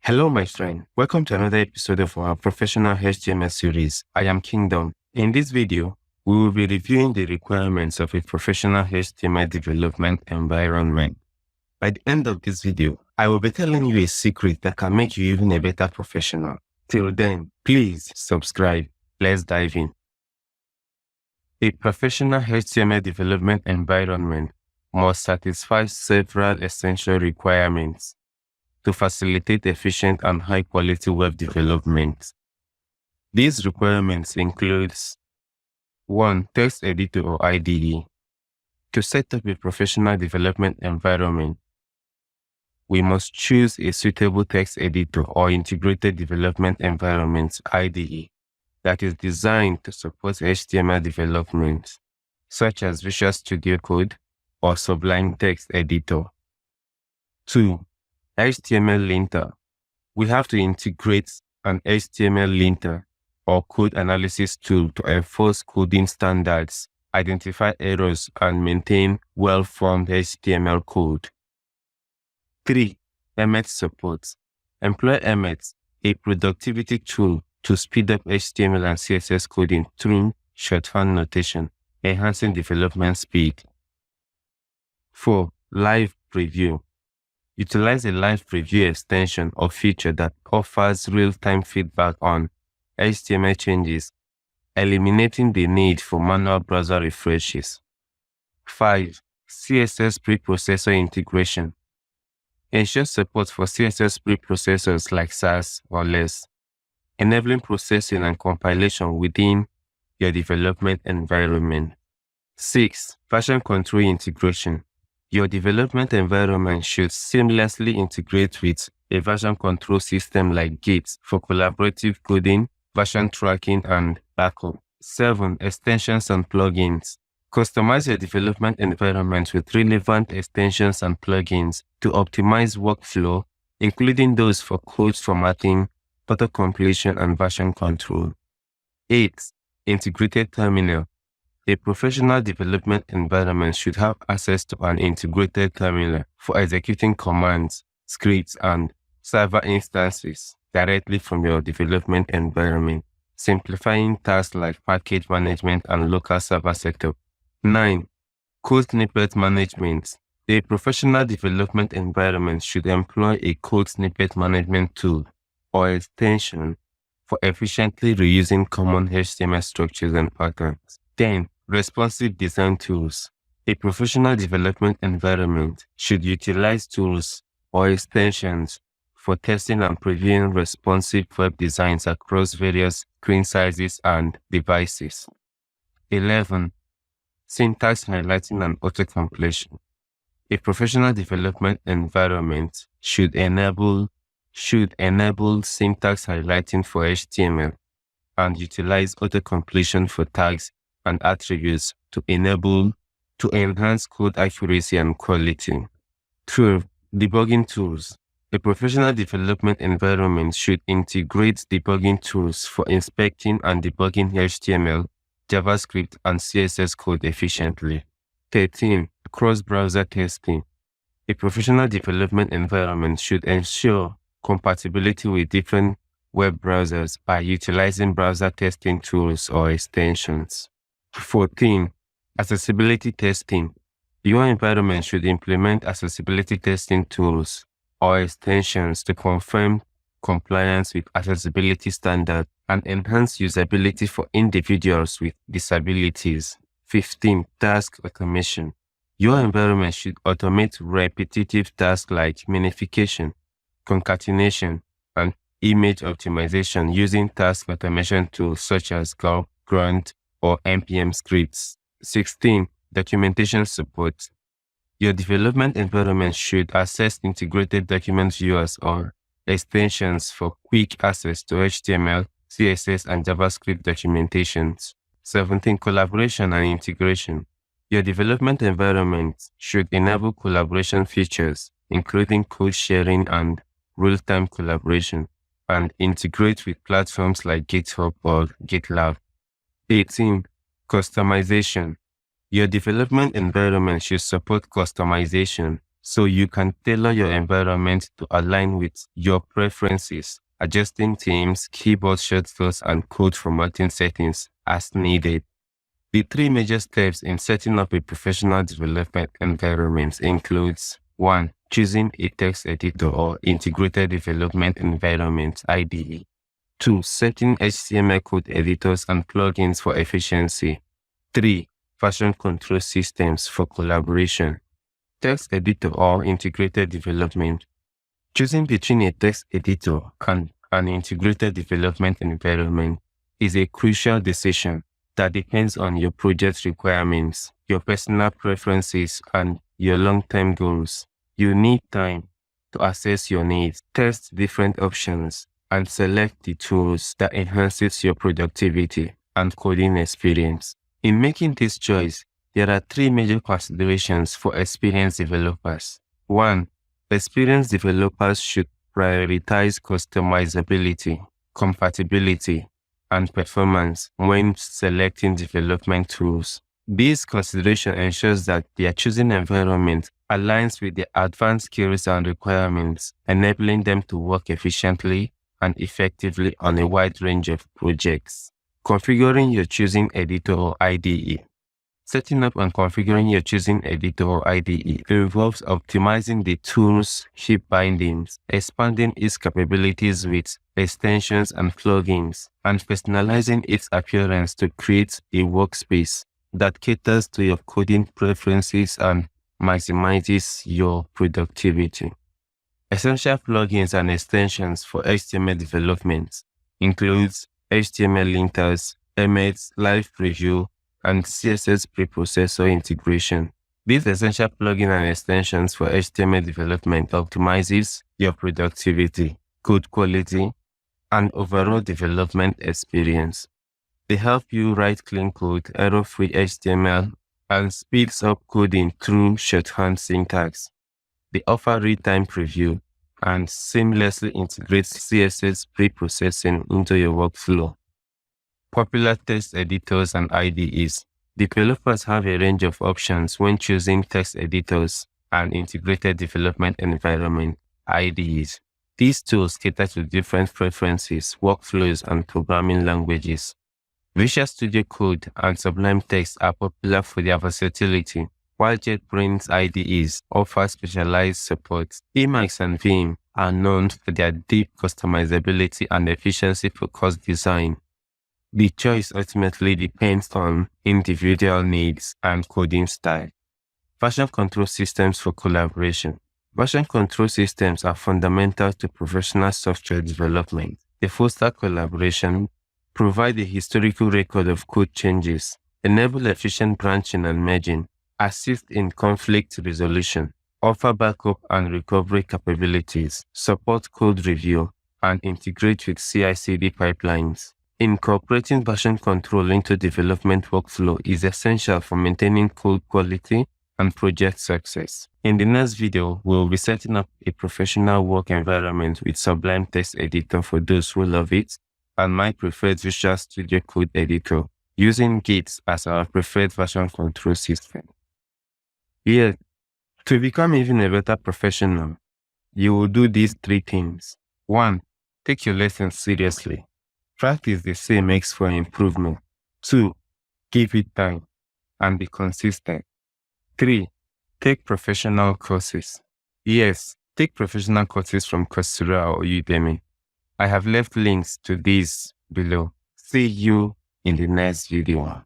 Hello, my friend. Welcome to another episode of our professional HTML series. I am Kingdom. In this video, we will be reviewing the requirements of a professional HTML development environment. By the end of this video, I will be telling you a secret that can make you even a better professional. Till then, please subscribe. Let's dive in. A professional HTML development environment must satisfy several essential requirements to facilitate efficient and high-quality web development. These requirements include 1. Text editor or IDE. To set up a professional development environment, we must choose a suitable text editor or integrated development environment IDE that is designed to support HTML development, such as Visual Studio Code or Sublime Text Editor. 2. HTML linter. We have to integrate an HTML linter or code analysis tool to enforce coding standards, identify errors, and maintain well-formed HTML code. 3. Emmet support. Employ Emmet, a productivity tool to speed up HTML and CSS coding through shorthand notation, enhancing development speed. 4. Live preview. Utilize a live preview extension or feature that offers real-time feedback on HTML changes, eliminating the need for manual browser refreshes. 5. CSS preprocessor integration. Ensure support for CSS preprocessors like Sass or Less, enabling processing and compilation within your development environment. 6. Version control integration. Your development environment should seamlessly integrate with a version control system like Git for collaborative coding, version tracking, and backup. 7. Extensions and plugins. Customize your development environment with relevant extensions and plugins to optimize workflow, including those for code formatting, auto-completion, and version control. 8. Integrated terminal. A professional development environment should have access to an integrated terminal for executing commands, scripts, and server instances directly from your development environment, simplifying tasks like package management and local server setup. 9. Code snippet management. A professional development environment should employ a code snippet management tool or extension for efficiently reusing common HTML structures and patterns. 10. Responsive design tools. A professional development environment should utilize tools or extensions for testing and previewing responsive web designs across various screen sizes and devices. 11. Syntax highlighting and auto-completion. A professional development environment should enable syntax highlighting for HTML and utilize auto-completion for tags and attributes to enhance code accuracy and quality. 12. Debugging tools. A professional development environment should integrate debugging tools for inspecting and debugging HTML, JavaScript, and CSS code efficiently. 13. Cross-browser testing. A professional development environment should ensure compatibility with different web browsers by utilizing browser testing tools or extensions. 14. Accessibility testing. Your environment should implement accessibility testing tools or extensions to confirm compliance with accessibility standards and enhance usability for individuals with disabilities. 15. Task automation. Your environment should automate repetitive tasks like minification, concatenation, and image optimization using task automation tools such as Grunt or NPM scripts. 16. Documentation support. Your development environment should access integrated document viewers or extensions for quick access to HTML, CSS, and JavaScript documentations. 17. Collaboration and integration. Your development environment should enable collaboration features, including code sharing and real-time collaboration, and integrate with platforms like GitHub or GitLab. 18. Customization. Your development environment should support customization, so you can tailor your environment to align with your preferences, adjusting themes, keyboard shortcuts, and code formatting settings as needed. The three major steps in setting up a professional development environment includes 1. Choosing a text editor or integrated development environment (IDE). 2. Setting HTML code editors and plugins for efficiency. 3. Version control systems for collaboration. Text editor or integrated development. Choosing between a text editor and an integrated development environment is a crucial decision that depends on your project requirements, your personal preferences, and your long-term goals. You need time to assess your needs, test different options, and select the tools that enhances your productivity and coding experience. In making this choice, there are three major considerations for experienced developers. 1. Experienced developers should prioritize customizability, compatibility, and performance when selecting development tools. This consideration ensures that their chosen environment aligns with their advanced skills and requirements, enabling them to work efficiently and effectively on a wide range of projects. Configuring your choosing editor or IDE. Setting up and configuring your choosing editor or IDE involves optimizing the tool's ship bindings, expanding its capabilities with extensions and plugins, and personalizing its appearance to create a workspace that caters to your coding preferences and maximizes your productivity. Essential plugins and extensions for HTML development includes HTML linters, Emmet, Live Preview, and CSS preprocessor integration. These essential plugins and extensions for HTML development optimizes your productivity, code quality, and overall development experience. They help you write clean code, error-free HTML, and speeds up coding through shorthand syntax. They offer real-time preview and seamlessly integrate CSS preprocessing into your workflow. Popular text editors and IDEs. Developers have a range of options when choosing text editors and integrated development environment (IDEs). These tools cater to different preferences, workflows, and programming languages. Visual Studio Code and Sublime Text are popular for their versatility, while JetBrains IDEs offer specialized support. Emacs and Vim are known for their deep customizability and efficiency-focused design. The choice ultimately depends on individual needs and coding style. Version control systems for collaboration. Version control systems are fundamental to professional software development. They foster collaboration, provide a historical record of code changes, enable efficient branching and merging, assist in conflict resolution, offer backup and recovery capabilities, support code review, and integrate with CI/CD pipelines. Incorporating version control into development workflow is essential for maintaining code quality and project success. In the next video, we will be setting up a professional work environment with Sublime Text Editor for those who love it, and my preferred Visual Studio Code editor, using Git as our preferred version control system. Yeah, to become even a better professional, you will do these three things. 1. Take your lessons seriously. Practice the same makes for improvement. 2. Give it time and be consistent. 3. Take professional courses. Yes, take professional courses from Coursera or Udemy. I have left links to these below. See you in the next video.